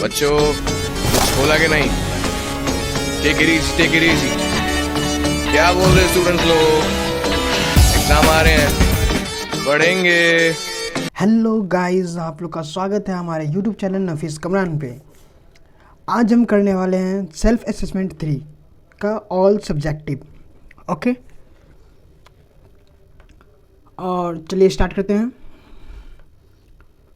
बच्चों बोला कि नहीं? Take it easy. क्या बोल रहे स्टूडेंट्स लोग? एग्जाम आ रहे हैं, पढ़ेंगे। हेलो गाइस, आप लोग का स्वागत है हमारे यूट्यूब चैनल नफीस कमरान पे। आज हम करने वाले हैं सेल्फ असेसमेंट 3 का ऑल सब्जेक्टिव। ओके, और चलिए स्टार्ट करते हैं।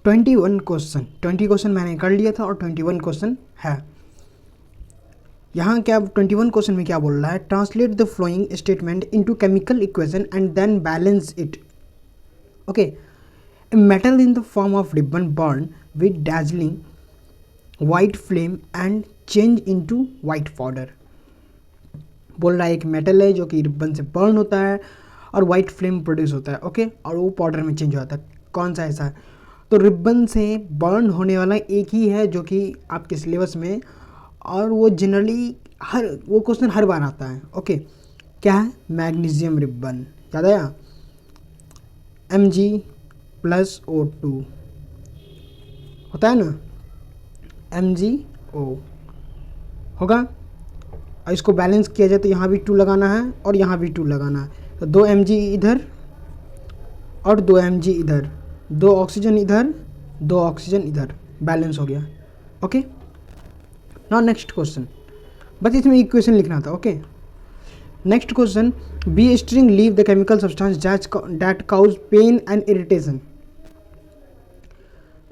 20 क्वेश्चन मैंने कर लिया था और 21 क्वेश्चन है। यहाँ क्या 21 क्वेश्चन में क्या बोल रहा है? Translate the following statement into chemical equation and then balance it. Okay, a metal in the form of ribbon burned with dazzling white flame and change into white powder। बोल रहा है एक मेटल है जो कि रिबन से burn होता है और वाइट फ्लेम प्रोड्यूस होता है। ओके, और वो पाउडर में चेंज होता है। कौन सा ऐसा है? तो रिबन से बर्न होने वाला एक ही है जो कि आपके सिलेबस में, और वो जनरली वो क्वेश्चन हर बार आता है। ओके, क्या है? Magnesium ribbon. याद आया? Mg+O2 होता है ना, MgO होगा। और इसको बैलेंस किया जाए तो यहाँ भी 2 लगाना है और यहाँ भी 2 लगाना है। तो 2 Mg इधर और 2 Mg इधर, 2 ऑक्सीजन इधर, 2 ऑक्सीजन इधर, बैलेंस हो गया। Okay, now next question. बस इसमें इक्वेशन लिखना था। Okay, next question. Bee sting leave the chemical substance that cause pain and irritation.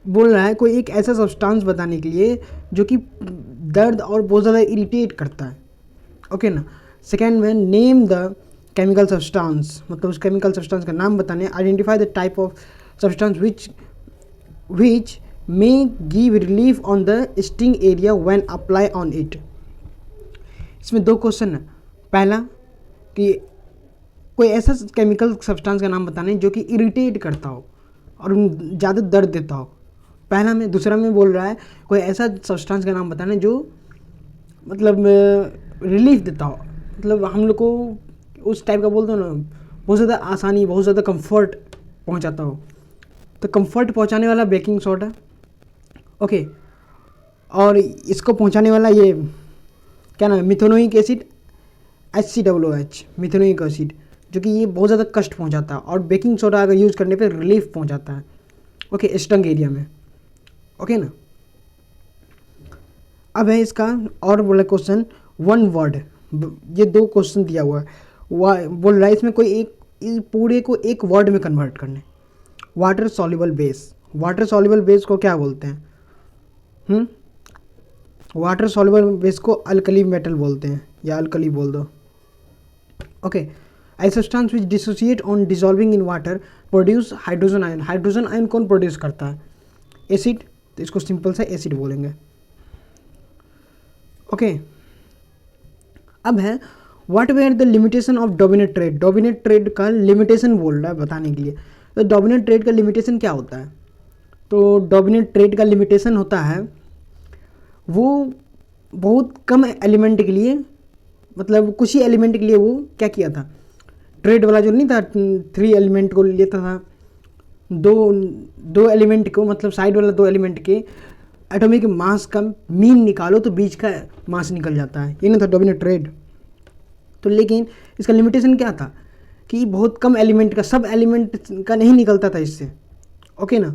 बोल रहा है कोई एक ऐसा सब्सटेंस बताने के लिए जो कि दर्द और बहुत ज़्यादा इरिटेट करता है। ओके ना। सेकेंड में नेम द केमिकल सब्सटेंस, मतलब उस केमिकल सब्सटेंस का नाम बताने। Identify the type of substance which may give relief on the sting area when apply on it. इसमें 2 क्वेश्चन है। पहला कि कोई ऐसा केमिकल सब्सटेंस का नाम बताने जो कि इरिटेट करता हो और ज़्यादा दर्द देता हो, पहला में। दूसरा में बोल रहा है कोई ऐसा सब्सटेंस का नाम बताने जो मतलब रिलीफ देता हो, मतलब हम लोग को उस टाइप का बोलते हो ना, बहुत ज़्यादा आसानी, बहुत ज़्यादा कंफर्ट पहुंचाता हो। तो कंफर्ट पहुंचाने वाला बेकिंग सोडा। ओके, और इसको पहुंचाने वाला ये क्या नाम है? Methanoic acid, HCOOH, methanoic acid, जो कि ये बहुत ज़्यादा कष्ट पहुंचाता है। और बेकिंग सोडा अगर यूज़ करने पे रिलीफ पहुंचाता है। ओके, स्टंग एरिया में। ओके ना। अब है इसका और बोला क्वेश्चन 1 वर्ड। ये 2 क्वेश्चन दिया हुआ है। बोल रहा है इसमें कोई एक पूरे को एक वर्ड में कन्वर्ट करने। Water soluble base. Water soluble base को क्या बोलते हैं? वाटर सॉल्युबल बेस को अल्कली मेटल बोलते हैं, या अल्कली बोल दो। Okay, a substance which dissociate on dissolving in water produce hydrogen ion. Hydrogen ion कौन प्रोड्यूस करता है? एसिड। तो इसको सिंपल सा एसिड बोलेंगे। ओके, अब है what were the limitation of dominate trade. Dominate trade का लिमिटेशन बोल रहा है बताने के लिए। तो डोमिनेट ट्रेड का लिमिटेशन क्या होता है? तो डोमिनेट ट्रेड का लिमिटेशन होता है वो बहुत कम एलिमेंट के लिए, मतलब कुछ ही एलिमेंट के लिए वो क्या किया था, ट्रेड वाला जो नहीं था, 3 एलिमेंट को लेता था, दो एलिमेंट को, मतलब साइड वाला 2 एलिमेंट के एटॉमिक मास का मीन निकालो तो बीच का मास निकल जाता है। ये नहीं था डोमिनेट ट्रेड। तो लेकिन इसका लिमिटेशन क्या था कि बहुत कम एलिमेंट का, सब एलिमेंट का नहीं निकलता था इससे। ओके ना,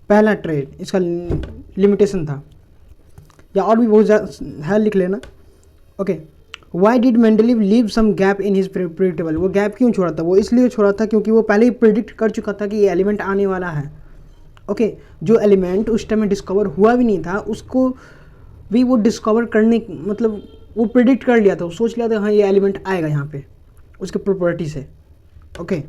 पहला ट्रेड इसका लिमिटेशन था। या और भी बहुत ज़्यादा है, लिख लेना। Okay, why did Mendeleev leave some gap in his predictable. वो गैप क्यों छोड़ा था? वो इसलिए छोड़ा था क्योंकि वो पहले ही प्रिडिक्ट कर चुका था कि ये एलिमेंट आने वाला है। ओके, जो एलिमेंट उस टाइम में डिस्कवर हुआ भी नहीं था, उसको भी वो डिस्कवर करने, मतलब वो प्रिडिक्ट कर लिया था, वो सोच लिया था हाँ ये एलिमेंट आएगा यहाँ पे उसके प्रॉपर्टी से। ओके,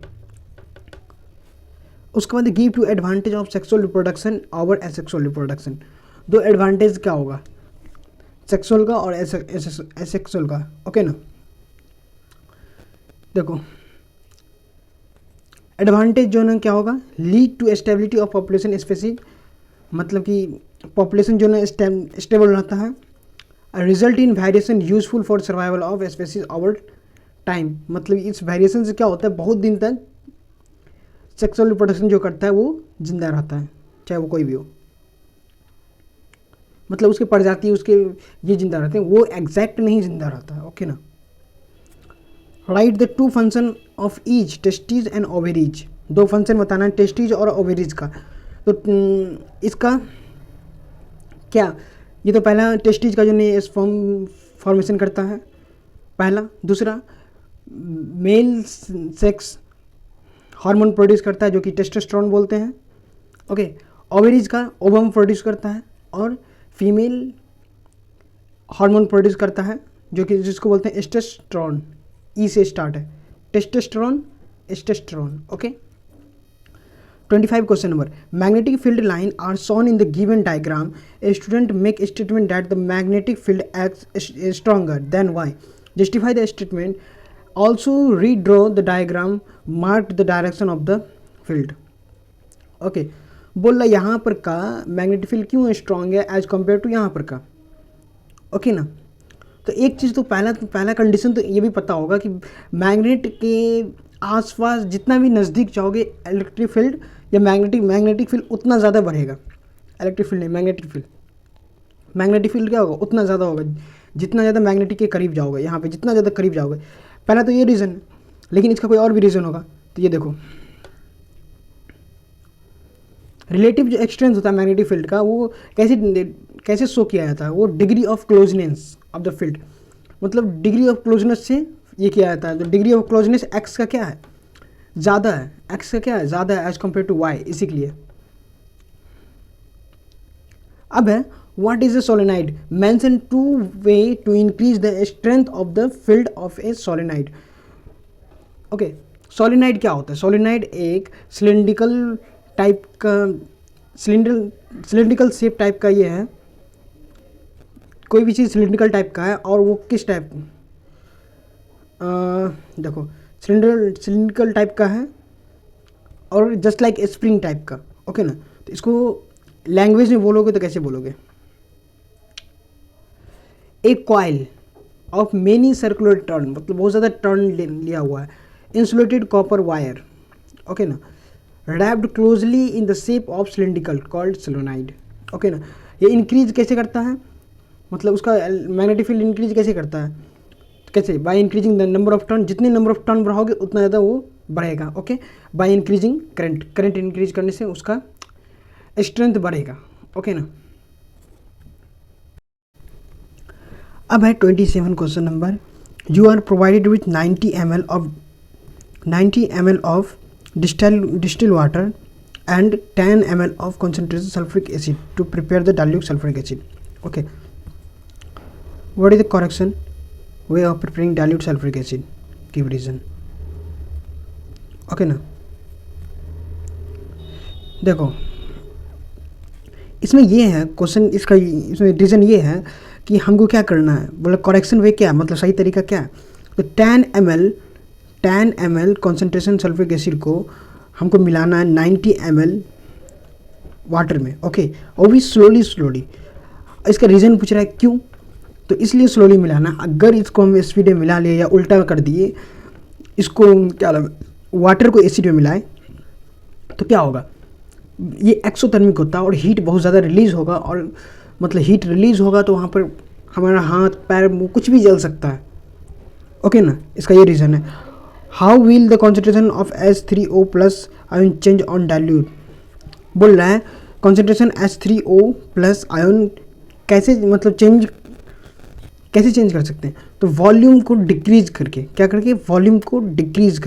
उसके बाद give two advantage of sexual reproduction over asexual reproduction. 2 advantage क्या होगा? सेक्सुअल का और एसेक्सुअल का। ओके ना। देखो, एडवांटेज जो ना क्या होगा? Lead to stability of population species, मतलब कि पॉपुलेशन जो ना स्टेबल रहता है। Result in variation useful for survival of species over time, मतलब इस वेरिएशन से क्या होता है, बहुत दिन तक सेक्सुअल रिप्रोडक्शन जो करता है वो जिंदा रहता है, चाहे वो कोई भी हो। मतलब उसके प्रजाति उसके ये जिंदा रहते हैं, वो एग्जैक्ट नहीं जिंदा रहता है। ओके ना। Right the two function of each testes and ovaries, दो फंक्शन बताना है टेस्टिज और ओवेरीज का। तो इसका क्या, ये तो पहला टेस्टिज का जो नहीं स्पर्म फॉर्मेशन करता है पहला, दूसरा मेल सेक्स हार्मोन प्रोड्यूस करता है जो कि टेस्टोस्टेरोन बोलते हैं। ओके, ओवेरीज का ओवम प्रोड्यूस करता है और फीमेल हार्मोन प्रोड्यूस करता है जो कि जिसको बोलते हैं एस्टेस्टेरोन, ई से स्टार्ट है, टेस्टोस्टेरोन एस्टेस्टेरोन। Okay, 25 question number, magnetic field line are shown in the given diagram, a student make statement that the magnetic field acts stronger than Y, justify the statement, also redraw the diagram, mark the direction of the field. Okay, बोल रहा यहाँ पर का magnetic field क्यों strong है as compare to यहाँ पर का। ओके ना। तो एक चीज़ तो पहला कंडीशन तो ये भी पता होगा कि मैग्नेट के आसपास जितना भी नज़दीक जाओगे इलेक्ट्रिक फील्ड या मैग्नेटिक फील्ड उतना ज़्यादा बढ़ेगा। इलेक्ट्रिक फील्ड नहीं, मैग्नेटिक फील्ड क्या होगा, उतना ज़्यादा होगा जितना ज़्यादा मैग्नेटिक के करीब जाओगे, यहाँ पे जितना ज़्यादा करीब जाओगे। पहला तो ये रीज़न है, लेकिन इसका कोई और भी रीज़न होगा। तो ये देखो, रिलेटिव जो एक्सटेंस होता है मैग्नेटिक फील्ड का वो कैसे शो किया जाता है, वो degree of closeness of the field, मतलब डिग्री ऑफ क्लोजनेस से ये किया जाता है। तो डिग्री ऑफ क्लोजनेस एक्स का क्या है, ज़्यादा है, एक्स का क्या है, ज़्यादा है एज कम्पेयर टू वाई, इसी के लिए। अब है what is a solenoid, mention two way to increase the strength of the field of a solenoid. Okay, solenoid क्या होता है, सोलेनाइड एक सिलेंड्रिकल टाइप का सिलेंड्रिकल शेप टाइप का ये है, कोई भी चीज़ सिलेंड्रिकल टाइप का है और वो किस टाइप, देखो सिलेंड्रिकल टाइप का है और जस्ट लाइक स्प्रिंग टाइप का। ओके ना। तो इसको लैंग्वेज में बोलोगे तो कैसे बोलोगे, एक coil of many circular turn, मतलब बहुत ज़्यादा टर्न लिया हुआ है, इंसुलेटेड कॉपर वायर। ओके ना, wrapped closely in the shape of cylindrical called solenoid. Okay ना। ये इंक्रीज कैसे करता है, मतलब उसका मैग्नेटिक फील्ड इंक्रीज कैसे करता है, कैसे, by increasing the number of turn, जितने नंबर ऑफ टर्न बढ़ाओगे उतना ज़्यादा वो बढ़ेगा। Okay, by increasing current increase करने से उसका स्ट्रेंथ बढ़ेगा। ओके ना। अब है 27 question number, you are provided with 90 ml of distilled water and 10 ml of concentrated sulfuric acid to prepare the dilute sulfuric acid. Okay, what is the correction way of preparing dilute sulfuric acid, give reason. Okay ना, देखो इसमें ये है question, इसका इसमें reason ये है कि हमको क्या करना है, बोला करेक्शन वे क्या, मतलब सही तरीका क्या है। तो 10 ml कॉन्सेंट्रेशन सल्फ्यूरिक एसिड को हमको मिलाना है 90 ml वाटर में। ओके, और भी स्लोली। इसका रीज़न पूछ रहा है क्यों, तो इसलिए स्लोली मिलाना। अगर इसको हम स्पीड में मिला लिए या उल्टा कर दिए, इसको क्या वाटर को एसिड में मिलाए तो क्या होगा, ये एक्सोथर्मिक होता है और हीट बहुत ज़्यादा रिलीज़ होगा, और मतलब हीट रिलीज़ होगा तो वहाँ पर हमारा हाथ पैर मुँह कुछ भी जल सकता है। ओके ना, इसका ये रीज़न है। How will the concentration of H3O plus ion change on dilute, बोल रहा है कॉन्सेंट्रेशन H3O प्लस आयन कैसे, मतलब कैसे चेंज कर सकते हैं, तो वॉल्यूम को डिक्रीज करके, क्या करके, वॉल्यूम को डिक्रीज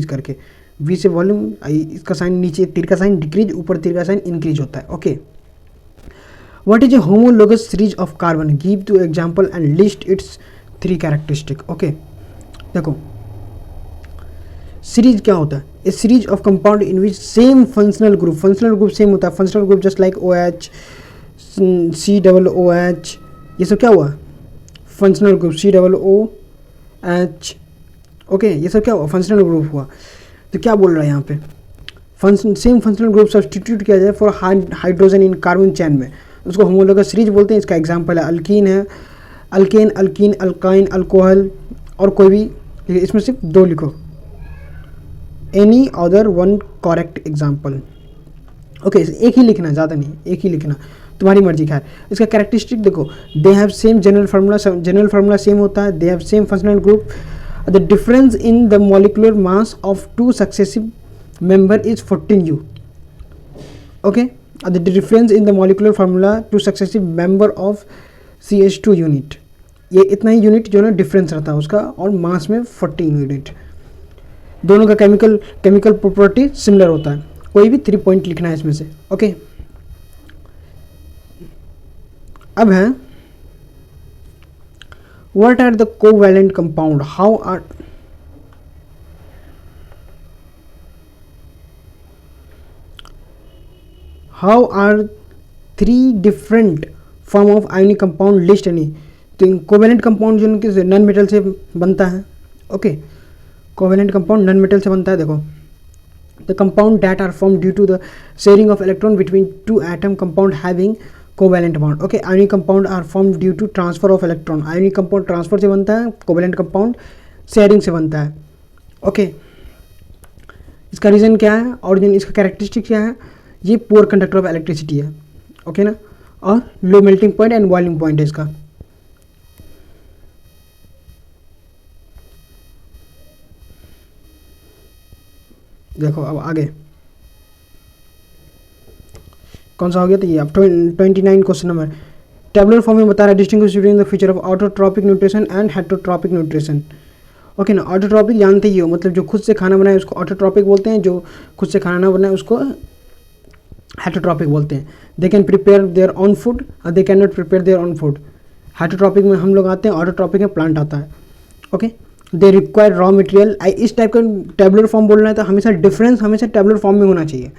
करके, V से वॉल्यूम, इसका साइन नीचे तीर का साइन डिक्रीज, ऊपर तीर का साइन इंक्रीज होता है। Okay, what is a homologous series of carbon, give two example and list its 3 characteristic. Okay, देखो सीरीज क्या होता है, a series of compound in which same functional group same होता है, functional group just like OH, COOH, ये सब क्या हुआ, फंक्शनल ग्रुप COOH। ओके, ये सब क्या हुआ, फंक्शनल ग्रुप हुआ। तो क्या बोल रहा है यहाँ पे, सेम फंक्शनल ग्रुप सब्सटीट्यूट किया जाए फॉर हाइड्रोजन इन कार्बन चैन में, उसको होमोलोगस सीरीज बोलते हैं। इसका एग्जांपल है अल्कीन है, अल्केन, अल्कीन, अल्काइन, अल्कोहल, और कोई भी, इसमें सिर्फ 2 लिखो, any other 1 correct example. Okay, एक ही लिखना, ज़्यादा नहीं, एक ही लिखना। तुम्हारी मर्जी। खैर इसका कैरेक्टरिस्टिक देखो, they have same general formula same होता है, they have same functional group, the difference in the molecular mass of two successive member is 14U। Okay, the difference in the molecular formula two successive member of CH2 unit, ये इतना ही unit जो है difference रहता है उसका, और मास में 14 unit. दोनों का केमिकल प्रॉपर्टी सिमिलर होता है। कोई भी 3 पॉइंट लिखना है इसमें से। ओके, अब है what are the covalent compound, how are 3 different form of ionic compound list any. तो कोवैलेंट कंपाउंड जो कि नॉन मेटल से बनता है। Okay, covalent compound non metal से बनता है। देखो, the compound that are form due to the sharing of electron between 2 atom compound having covalent bond. Okay, ionic compound are form due to transfer of electron. Ionic compound transfer से बनता है, covalent compound sharing से बनता है। Okay, इसका reason क्या है, origin, इसका कैरेक्टरिस्टिक क्या है, ये पुअर कंडक्टर ऑफ इलेक्ट्रिसिटी है। ओके ना, और low melting point and boiling point है इसका। देखो अब आगे कौन सा हो गया, तो ये अब 29 क्वेश्चन नंबर। टेबुलर फॉर्म में बता रहा है distinguish between the feature of autotrophic nutrition and heterotrophic nutrition. Okay ना, ऑटोट्रॉपिक जानते ही हो, मतलब जो खुद से खाना बनाए उसको ऑटोट्रॉपिक बोलते हैं, जो खुद से खाना ना बनाए उसको हेटरोट्रॉपिक बोलते हैं। They can prepare their own food और they can not prepare their own food. Heterotrophic में हम लोग आते हैं, ऑटोट्रॉपिक में प्लांट आता है। Okay, they require raw material. इस टाइप का टेबुलर फॉर्म बोलना है तो हमेशा डिफरेंस हमेशा टेबुलर फॉर्म में होना चाहिए।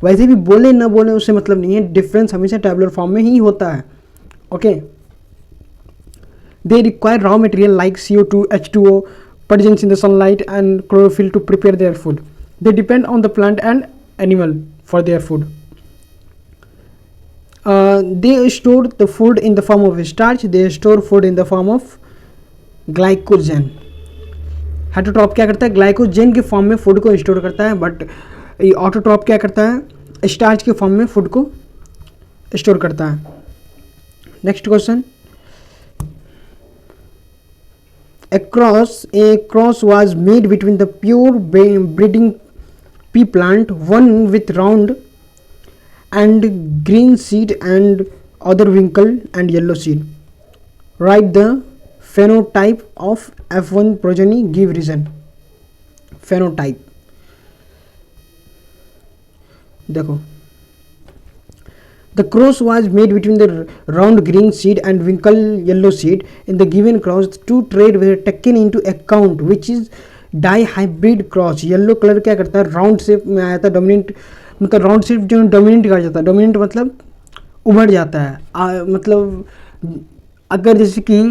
वैसे भी बोले ना बोले उससे मतलब नहीं है, डिफरेंस हमेशा टेबुलर फॉर्म में ही होता है। Okay, they require raw material like CO2, H2O, presence in the sunlight and chlorophyll to prepare their food. They depend on the plant and animal for their food. They store the food in the form of starch. They store food in the form of glycogen. हेटरोट्रॉप क्या करता है, glycogen के form में food को store करता है, but ये autotroph क्या करता है, स्टार्च के फॉर्म में फूड को स्टोर करता है। Next question, a cross was made between the pure breeding pea plant, one with round and green seed and other winkle and yellow seed. Write the phenotype of F1 progeny, give reason. phenotype देखो, the cross was made between the round green seed and winkle yellow seed. In the given cross, 2 traits were taken into account, which is dihybrid cross. Yellow colour क्या करता है, round shape में आया था, dominant मतलब round shape जो dominant कर जाता है, डोमिनेंट मतलब उभर जाता है। मतलब अगर जैसे कि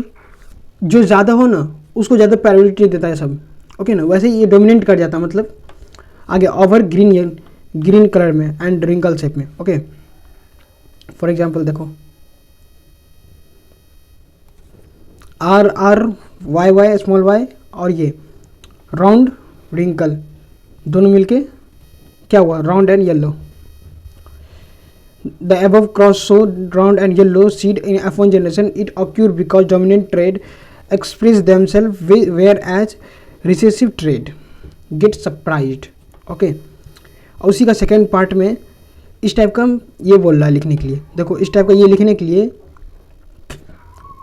जो ज़्यादा हो ना उसको ज़्यादा प्रायोरिटी देता है सब। ओके ना, वैसे ये डोमिनेंट कर जाता है, मतलब आगे ओवर ग्रीन कलर में एंड रिंकल शेप में। ओके, फॉर एग्जाम्पल देखो, RY स्मॉल वाई और ये राउंड रिंकल दोनों मिलके क्या हुआ, round and yellow. The above cross show round and yellow seed in F1 generation. It occurred because dominant trait express themselves whereas recessive trait get surprised. Okay, और उसी का second part में इस type का ये बोल रहा है लिखने के लिए। देखो, इस टाइप का ये लिखने के लिए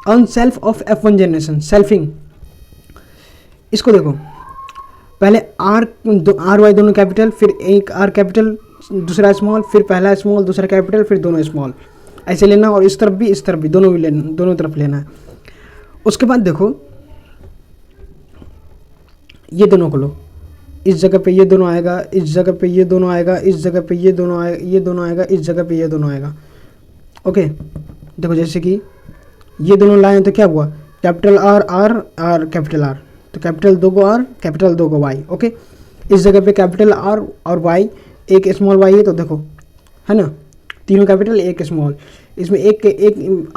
on self of F1 generation, selfing. इसको देखो, पहले RY दोनों कैपिटल, फिर एक R कैपिटल दूसरा स्मॉल, फिर पहला स्मॉल दूसरा कैपिटल, फिर दोनों स्मॉल, ऐसे लेना, और इस तरफ भी दोनों भी लेना, दोनों तरफ लेना है। उसके बाद देखो, ये दोनों को लो, इस जगह पे ये दोनों आएगा, इस जगह पे ये दोनों आएगा, इस जगह पे ये दोनों आएगा, इस जगह पे ये दोनों आएगा। ओके, देखो जैसे कि ये दोनों लाए तो क्या हुआ, कैपिटल R कैपिटल R, तो कैपिटल 2 को R, कैपिटल 2 को Y। ओके, इस जगह पे कैपिटल R और Y, एक स्मॉल y है, तो देखो है ना, तीनों कैपिटल एक स्मॉल, इसमें एक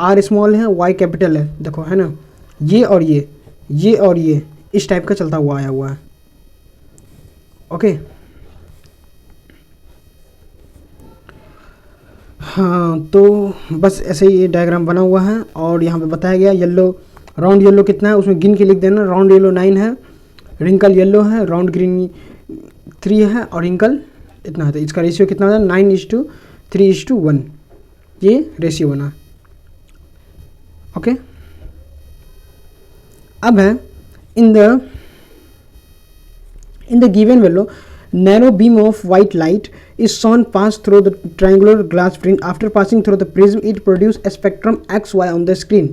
R स्मॉल है, Y कैपिटल है, देखो है ना, ये और ये इस टाइप का चलता हुआ आया हुआ है। ओके, हाँ, तो बस ऐसे ही ये डायग्राम बना हुआ है और यहाँ पे बताया गया येलो, राउंड येलो कितना है उसमें गिन के लिख देना। राउंड येलो 9 है, रिंकल येलो है, राउंड ग्रीन 3 है और रिंकल इतना है। तो इसका रेशियो कितना होता है 9:3:1, ये रेशियो बना। ओके, अब है इन the given value narrow beam of white light is shown pass through the triangular glass frame. After passing through the prism it produce a spectrum XY on the screen.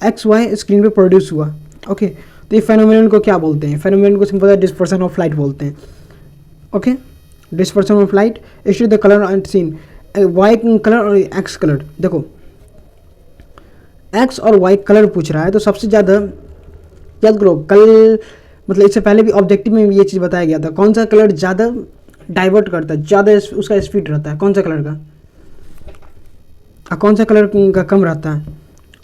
XY screen पे produce हुआ। Okay, तो ये phenomenon को क्या बोलते हैं? Phenomenon को simple dispersion of light बोलते हैं। Okay, dispersion of light is the colour and seen, Y colour और एक्स कलर। देखो एक्स और वाई कलर पूछ रहा है, तो सबसे ज़्यादा याद करो, कल मतलब इससे पहले भी ऑब्जेक्टिव में भी ये चीज़ बताया गया था, कौन सा कलर ज़्यादा डाइवर्ट करता है, ज़्यादा उसका स्पीड रहता है, कौन सा कलर का, और कौन सा कलर का कम रहता है।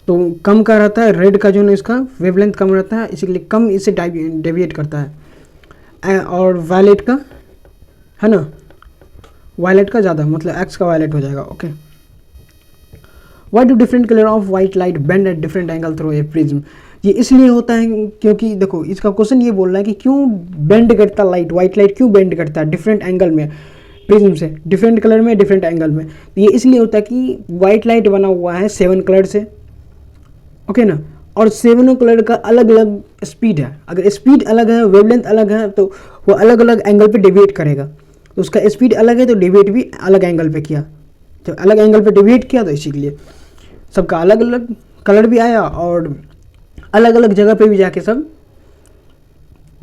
तो कम का रहता है रेड का, जो ना इसका वेवलेंथ कम रहता है, इसीलिए कम इससे डेविएट करता है। और वायलेट का है ना, वायलेट का ज़्यादा, मतलब एक्स का वायलेट हो जाएगा। Okay, why do different colour of white light bend at different angle through a prism? ये इसलिए होता है क्योंकि देखो इसका क्वेश्चन ये बोल रहा है कि क्यों बेंड करता लाइट, वाइट लाइट क्यों बेंड करता है डिफरेंट एंगल में प्रिज्म से, डिफरेंट कलर में डिफरेंट एंगल में। तो ये इसलिए होता है कि वाइट लाइट बना हुआ है 7 कलर से, ओके ना, और 7 कलर का अलग अलग स्पीड है। अगर स्पीड अलग है, वेवलेंथ अलग है, तो वो अलग अलग एंगल पे डेविएट करेगा। तो उसका स्पीड अलग है तो डेविएट भी अलग एंगल पे किया, जब अलग एंगल पे डेविएट किया तो इसीलिए सबका अलग अलग कलर भी आया और अलग अलग जगह पे भी जाके सब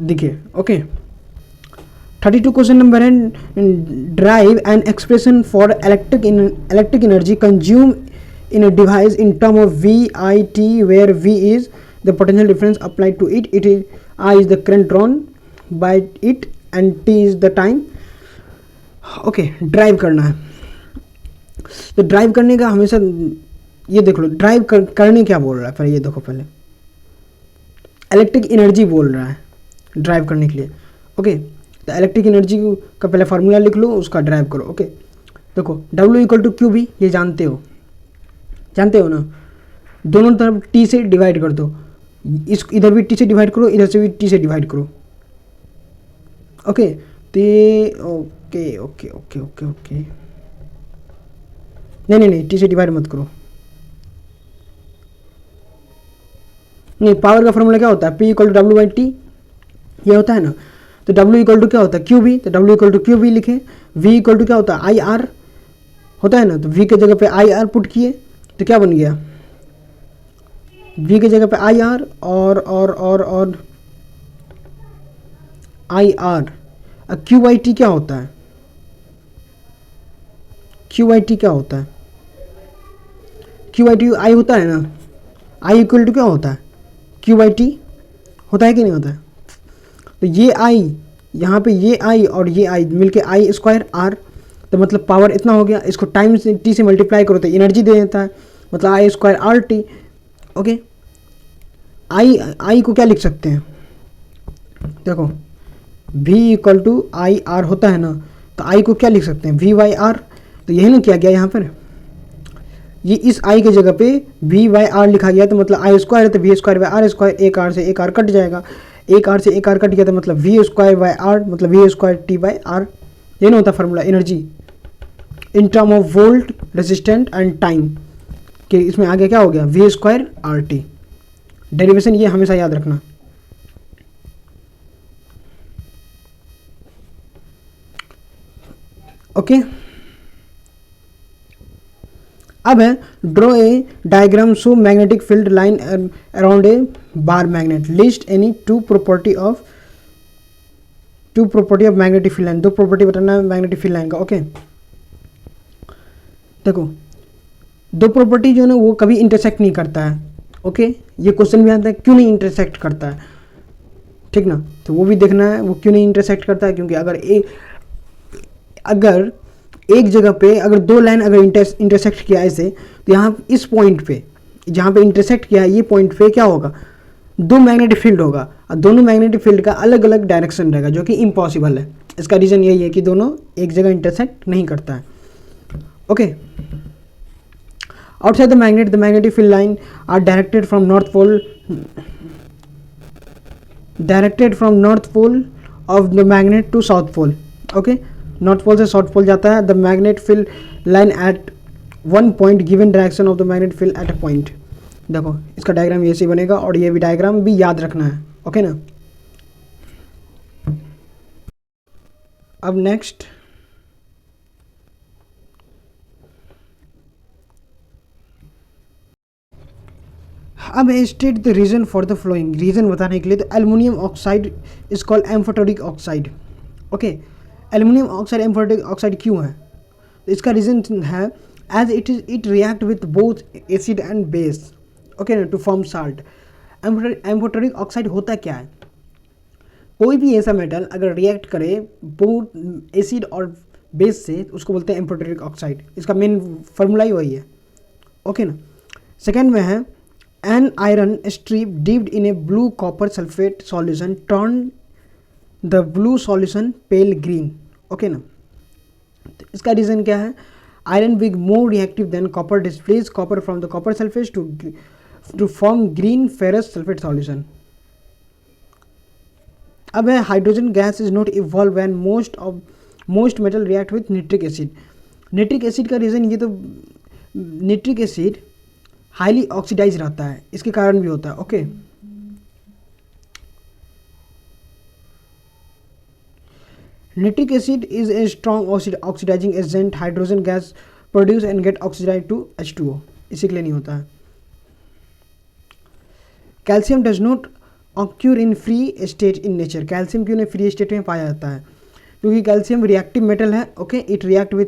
दिखे। ओके, 32 क्वेश्चन नंबर है, drive an expression for electric energy consume in a device in term of VIT, where V is the potential difference applied to it, I is the current drawn by it and T is the time। Okay, drive करना है, तो drive करने का हमेशा ये देख लो, drive करने क्या बोल रहा है, पर ये देखो पहले इलेक्ट्रिक एनर्जी बोल रहा है ड्राइव करने के लिए। ओके, तो इलेक्ट्रिक एनर्जी का पहले फार्मूला लिख लो, उसका ड्राइव करो। ओके, देखो W = QB, ये जानते हो ना, दोनों तरफ T से डिवाइड कर दो, इस इधर भी T से डिवाइड करो, इधर से भी T से डिवाइड करो। ओके, तो ये ओके नहीं T से डिवाइड मत करो, नहीं, पावर का फॉर्मूला क्या होता है, P = W/T, ये होता है ना। तो W = क्या होता है QB, तो W = QB लिखे। V = क्या होता है IR होता है ना, तो V के जगह पे IR पुट किए तो क्या बन गया, V की जगह पे IR और IR। अब QIT क्या होता है, QIT क्या होता है, QIT I होता है ना, I = क्या होता है QIT होता है कि नहीं होता है। तो ये I, यहाँ पे ये I और ये I मिलके I² R, तो मतलब पावर इतना हो गया। इसको टाइम से T से मल्टीप्लाई करो तो एनर्जी दे देता है, मतलब I² RT। ओके, I को क्या लिख सकते हैं, देखो V = IR होता है ना, तो I को क्या लिख सकते हैं V/R। तो यही ना किया गया यहाँ पर, ये इस I की जगह पे V/R लिखा गया, तो मतलब I² है तो V²/R², एक R से एक R कट जाएगा, एक R से एक R कट गया तो मतलब V²/R, मतलब V²T/R। ये ना होता formula energy in term of volt, resistant and time कि इसमें आगे क्या हो गया V²RT। डेरिवेशन ये हमेशा याद रखना। ओके, अब है draw a diagram show magnetic field line around a bar magnet, list any two property of magnetic field line. 2 property बताना है मैग्नेटिक फील्ड लाइन का। ओके, देखो 2 प्रॉपर्टी जो है ना वो कभी इंटरसेक्ट नहीं करता है। ओके, ये क्वेश्चन भी आता है क्यों नहीं इंटरसेक्ट करता है, ठीक ना, तो वो भी देखना है वो क्यों नहीं इंटरसेक्ट करता है। क्योंकि अगर एक जगह पे अगर 2 लाइन अगर इंटरसेक्ट किया ऐसे, तो यहाँ इस पॉइंट पे जहाँ पे इंटरसेक्ट किया है ये पॉइंट पे क्या होगा, 2 मैग्नेटिक फील्ड होगा, और दोनों मैग्नेटिक फील्ड का अलग अलग डायरेक्शन रहेगा, जो कि इम्पॉसिबल है। इसका रीज़न यही है कि दोनों एक जगह इंटरसेक्ट नहीं करता है। Okay. Outside the magnet, the magnetic field line are directed from north pole of the magnet to south pole. Okay, north pole से south pole जाता है. The magnet field line at one point given direction of the magnet field at a point. देखो इसका diagram ये से बनेगा और ये भी डायग्राम भी याद रखना है. ओके ना. अब नेक्स्ट अब state the reason for the flowing. Reason बताने के लिए तो aluminium oxide is called amphoteric oxide. Okay, aluminium oxide amphoteric oxide क्यों है? तो इसका रीजन है as it react with both acid and base. Okay ना, to form salt. Amphoteric oxide होता क्या है? कोई भी ऐसा मेटल अगर रिएक्ट करे बोथ एसिड और बेस से उसको बोलते हैं एम्फोटेरिक ऑक्साइड. इसका मेन फार्मूला ही वही है. ओके ना. सेकेंड में है an iron strip dipped in a blue copper sulfate solution turn the blue solution pale green. Okay ना. तो इसका रीज़न क्या है? Iron being more reactive than copper displays copper from the copper sulfate to form green ferrous sulfate solution. अब है hydrogen gas is not evolve when most metal react with nitric acid. Nitric acid का reason ये तो nitric acid highly oxidise रहता है, इसके कारण भी होता है. Okay, nitric acid is a strong oxidising agent. Hydrogen gas produce and get oxidise to H2O, इसी के लिए नहीं होता है. Calcium does not occur in free state in nature. Calcium क्यों नहीं फ्री स्टेट में पाया जाता है? क्योंकि कैल्शियम रिएक्टिव मेटल है. Okay, it react with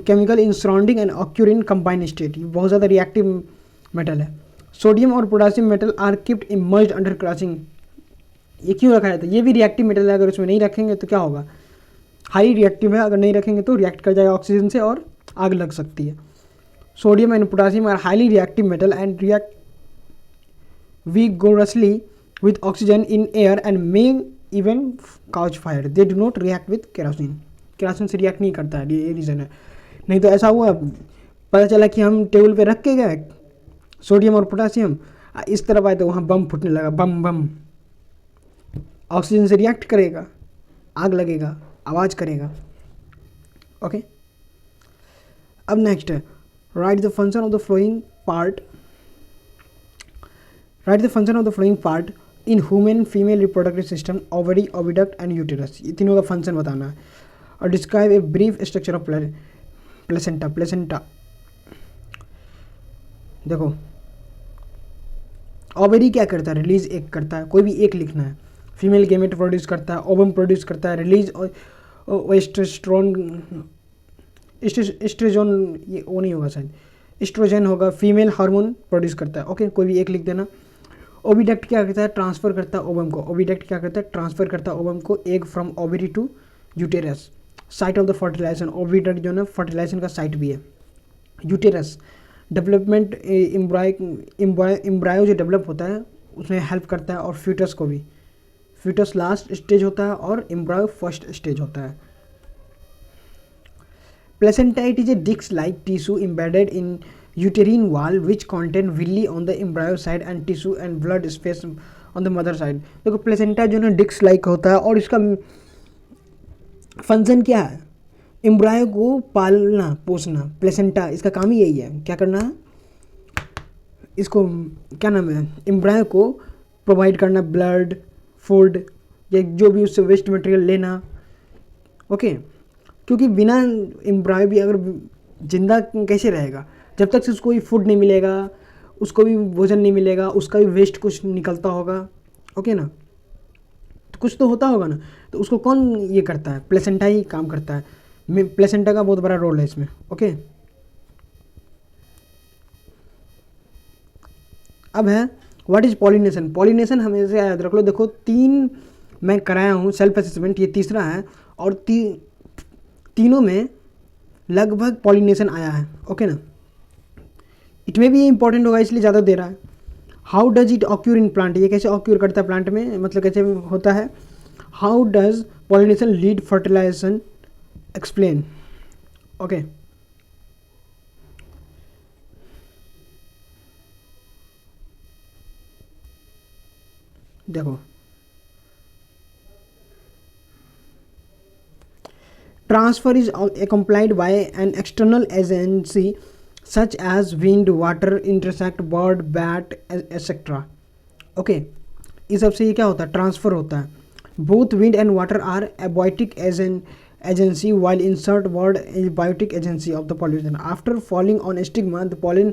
chemical in surrounding and occur in combined state. बहुत ज़्यादा रिएक्टिव मेटल है. सोडियम और potassium metal are kept immersed under kerosene. ये क्यों रखा जाता है? ये भी रिएक्टिव मेटल है. अगर उसमें नहीं रखेंगे तो क्या होगा? हाई रिएक्टिव है, अगर नहीं रखेंगे तो रिएक्ट कर जाएगा ऑक्सीजन से और आग लग सकती है. Sodium and potassium are highly reactive metal and react vigorously with oxygen in air and may even cause fire. They do not react with kerosene. Kerosene से रिएक्ट नहीं करता है, ये रीज़न है. नहीं तो ऐसा हुआ, पता चला कि हम टेबल पे रख के गए सोडियम और पोटासियम, इस तरफ आए तो वहाँ बम फूटने लगा. बम बम ऑक्सीजन से रिएक्ट करेगा, आग लगेगा, आवाज़ करेगा. ओके, अब नेक्स्ट है right the function of the flowing part. Write the function of the flowing part in human female reproductive system, ovary, oviduct and uterus. ये तीनों का फंक्शन बताना है. और describe a brief structure of placenta. Placenta देखो, ovary क्या करता है? रिलीज एक करता है. कोई भी एक लिखना है. फीमेल गेमेट प्रोड्यूस करता है, ओवम प्रोड्यूस करता है, रिलीज एस्ट्रोजन, ये वो नहीं होगा शायद, एस्ट्रोजन होगा. फीमेल हार्मोन प्रोड्यूस करता है. ओके, कोई भी एक लिख देना. ओविडक्ट क्या करता है? ट्रांसफ़र करता है ओवम को. ओविडक्ट क्या करता है? ट्रांसफ़र करता है ओवम को egg from ovary to uterus. Site of the fertilisation. Oviduct जो है फर्टिलाइजेशन का साइट भी है. यूटेरस डेवलपमेंट, एम्ब्रायो जो डेवलप होता है उसमें हेल्प करता है. और फ्यूटस को भी. फ्यूटस लास्ट स्टेज होता है और एम्ब्रायो फर्स्ट स्टेज होता है. Placenta it is a disc like tissue embedded in uterine wall which contain villi on the embryo side and tissue and blood space on the mother side. देखो placenta जो है disc like होता है और इसका function क्या है? Embryo को पालना पोसना. प्लेसेंटा इसका काम ही यही है. क्या करना है? इसको क्या नाम है? एम्ब्रायो को प्रोवाइड करना ब्लड, फूड या जो भी उससे वेस्ट मटेरियल लेना. ओके, क्योंकि बिना एम्ब्रायो भी अगर जिंदा कैसे रहेगा? जब तक से उसको भी फूड नहीं मिलेगा, उसको भी भोजन नहीं मिलेगा, उसका भी वेस्ट कुछ निकलता होगा. ओके ना, तो कुछ तो होता होगा ना. तो उसको कौन ये करता है? प्लेसेंटा ही काम करता है. प्लेसेंटा का बहुत बड़ा रोल है इसमें. ओके, अब है व्हाट इज पॉलिनेशन. पॉलिनेशन हमेशा याद रख लो. देखो 3 मैं कराया हूँ सेल्फ असेसमेंट, ये तीसरा है और तीनों में लगभग पॉलिनेशन आया है. ओके ना, इट में भी इंपॉर्टेंट होगा इसलिए ज़्यादा दे रहा है. How does it occur in plant. ये कैसे ऑक्यूर करता है प्लांट में, मतलब कैसे होता है? How does pollination lead fertilisation, explain. Okay, देखो, transfer is accompanied by an external agency such as wind, water, insect, bird, bat, etc. Okay, इस सबसे ये क्या होता है, ट्रांसफर होता है. Both wind and water are abiotic as an agency while insert word is biotic agency of the pollution. After falling on stigma, the pollen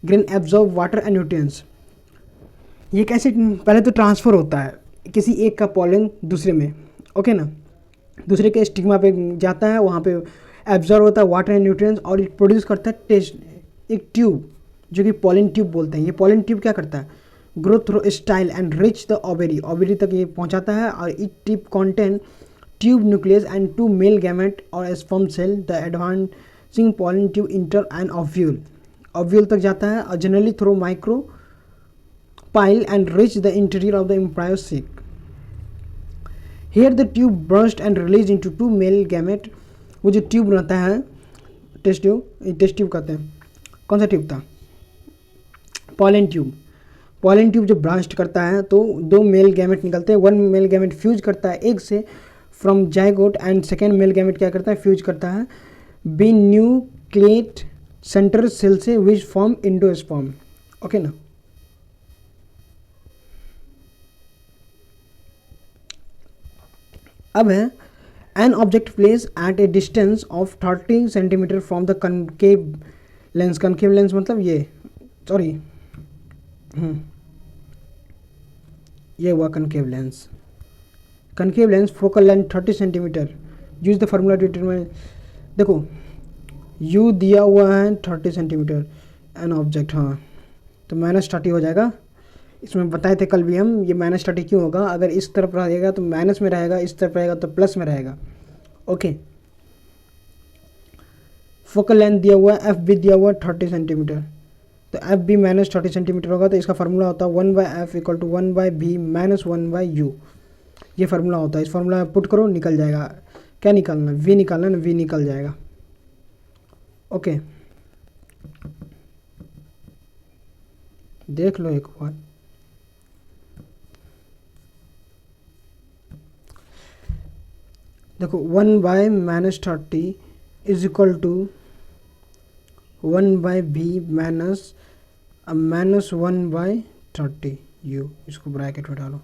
grain absorb water and nutrients. ये कैसे, पहले तो ट्रांसफ़र होता है किसी एक का पॉलन दूसरे में, ओके ना, दूसरे के स्टिग्मा पे जाता है, वहाँ पे एब्जॉर्ब होता है वाटर एंड न्यूट्रिएंट्स और प्रोड्यूस करता है टेस्ट, एक ट्यूब जो कि पॉलन ट्यूब बोलते हैं. ये पॉलन ट्यूब क्या करता है, growth through style and reach the ovary, ovary तक ये पहुँचाता है. और it tube content tube nucleus and two male gamete और sperm cell. The advancing pollen tube enter and ovule, ovule तक जाता है और generally through micro pile and reach the interior of the embryo sac. Here the tube burst and released into two male gamete. वो जो tube रहता है, test tube कहते हैं. कौन सा ट्यूब था, पॉलन ट्यूब. पॉलन ट्यूब जब ब्रास्ट करता है तो दो मेल गैमेट निकलते हैं. वन मेल गैमेट फ्यूज करता है एग से from zygote and second male gamete क्या करता है, फ्यूज करता है बिन्यूक्लिएट सेंटर सेल से विच फॉर्म इंडोस्पर्म. ओके ना. अब है an object place at a distance of 30 centimetre from the concave lens. Concave lens मतलब ये, सॉरी ये हुआ concave lens. Concave lens focal length 30 centimetre. Use the formula to determine. देखो u दिया हुआ है 30 सेंटीमीटर एन ऑब्जेक्ट, हाँ तो -30 हो जाएगा. इसमें बताए थे कल भी हम, ये -30 क्यों होगा, अगर इस तरफ रहेगा तो माइनस में रहेगा, इस तरफ रहेगा तो प्लस में रहेगा. ओके, फोकल लेंथ दिया हुआ है, एफ बी दिया हुआ है 30 सेंटीमीटर, तो एफ बी -30 सेंटीमीटर होगा. तो इसका फार्मूला होता है 1/f = 1/v - 1/u. ये फार्मूला होता है. इस फार्मूला में पुट करो, निकल जाएगा. क्या निकालना, v निकालना ना, v निकल जाएगा. ओके, देख लो एक बार. देखो 1/-30 is equal to 1/v - 1/30u. इसको ब्रैकेट में डालो.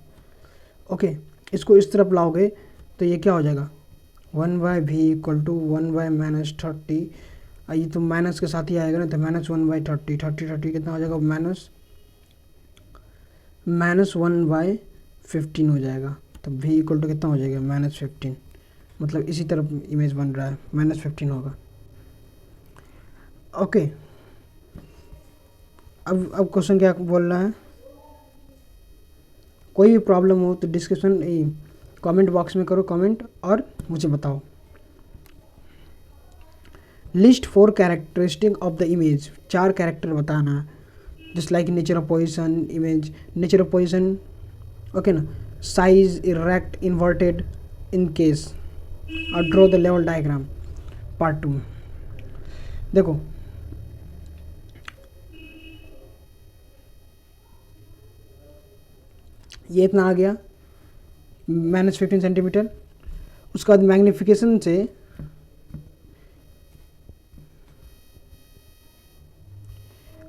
ओके, इसको इस तरफ लाओगे तो ये क्या हो जाएगा, 1/v = 1/-30. ये तो माइनस के साथ ही आएगा ना, तो -1/30. 30 कितना हो जाएगा, -1/15 हो जाएगा. तो v = कितना हो जाएगा, -15. मतलब इसी तरफ इमेज बन रहा है, -15 होगा. ओके, अब क्वेश्चन क्या बोल रहा है. कोई भी प्रॉब्लम हो तो डिस्क्रिप्शन कमेंट बॉक्स में करो कमेंट और मुझे बताओ. List 4 characteristic of the image. 4 character बताना, just like nature of position, image nature of position, okay ना, size, erect, inverted, in case, और draw the level diagram. Part 2 में देखो, ये इतना आ गया -15 सेंटीमीटर. उसके बाद मैग्नीफिकेशन से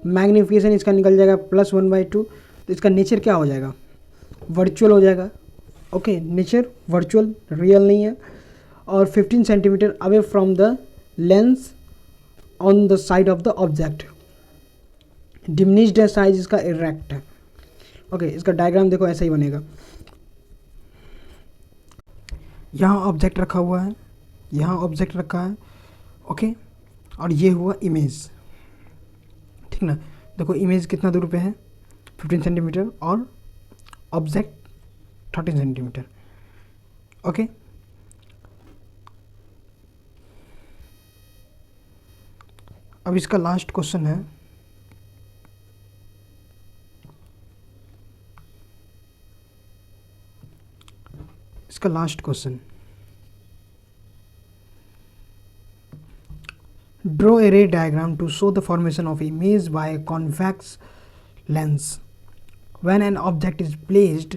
मैग्नीफिकेशन इसका निकल जाएगा +1/2. तो इसका नेचर क्या हो जाएगा, वर्चुअल हो जाएगा. ओके, नेचर वर्चुअल, रियल नहीं है. और 15 centimetre away from the lens on the side of the object. Diminished है साइज, इसका इरेक्ट है. ओके, इसका डायग्राम देखो ऐसा ही बनेगा. यहाँ ऑब्जेक्ट रखा हुआ है, यहाँ ऑब्जेक्ट रखा है. ओके, और ये हुआ इमेज, ठीक ना. देखो इमेज कितना दूर पे है, 15 सेंटीमीटर, और ऑब्जेक्ट 30 सेंटीमीटर. ओके, अब इसका लास्ट क्वेश्चन है. इसका last question, draw a ray diagram to show the formation of image by a convex lens when an object is placed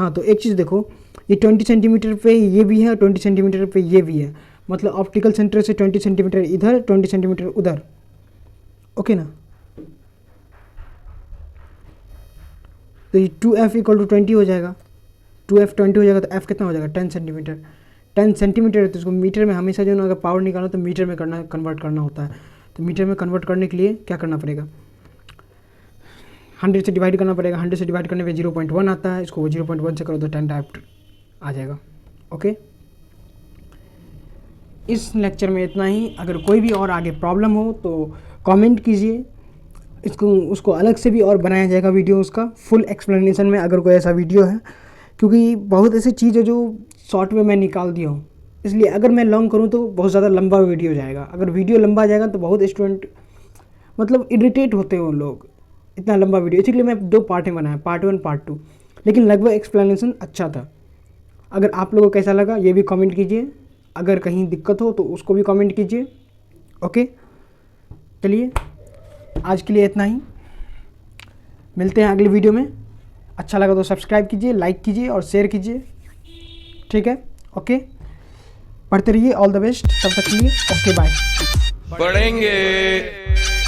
हाँ, तो एक चीज़ देखो, ये 20 सेंटीमीटर पे ये भी है, 20 सेंटीमीटर पे ये भी है, मतलब ऑप्टिकल सेंटर से 20 सेंटीमीटर इधर, 20 सेंटीमीटर उधर, ओके ना। तो ये 2f = 20 हो जाएगा, 2f 20 हो जाएगा, तो f कितना हो जाएगा 10 सेंटीमीटर। 10 सेंटीमीटर है तो इसको मीटर में हमेशा जो है ना, अगर पावर निकालना तो मीटर में कन्वर्ट करना होता है। तो मीटर में कन्वर्ट करने के लिए क्या करना पड़ेगा, 100 से डिवाइड करना पड़ेगा। 100 से डिवाइड करने पे 0.1 आता है, इसको 0.1 से करो तो 10 डायरेक्ट आ जाएगा। ओके, इस लेक्चर में इतना ही। अगर कोई भी और आगे प्रॉब्लम हो तो कमेंट कीजिए, उसको अलग से भी और बनाया जाएगा वीडियो, उसका फुल एक्सप्लेनेशन में, अगर कोई ऐसा वीडियो है, क्योंकि बहुत ऐसी चीज़ है जो शॉर्ट में मैं निकाल दिया हूँ, इसलिए अगर मैं लॉन्ग करूँ तो बहुत ज़्यादा लंबा वीडियो जाएगा। अगर वीडियो लंबा जाएगा तो बहुत स्टूडेंट मतलब इरिटेट होते हैं वो लोग, इतना लंबा वीडियो, इसलिए मैं 2 पार्ट में बनाया, पार्ट 1 पार्ट 2, लेकिन लगभग एक्सप्लेनेशन अच्छा था। अगर आप लोगों को कैसा लगा ये भी कमेंट कीजिए, अगर कहीं दिक्कत हो तो उसको भी कमेंट कीजिए। ओके, चलिए आज के लिए इतना ही, मिलते हैं अगले वीडियो में। अच्छा लगा तो सब्सक्राइब कीजिए, लाइक कीजिए और शेयर कीजिए, ठीक है। ओके, पढ़ते रहिए, ऑल द बेस्ट, तब तक के लिए ओके बाय। पढ़ेंगे।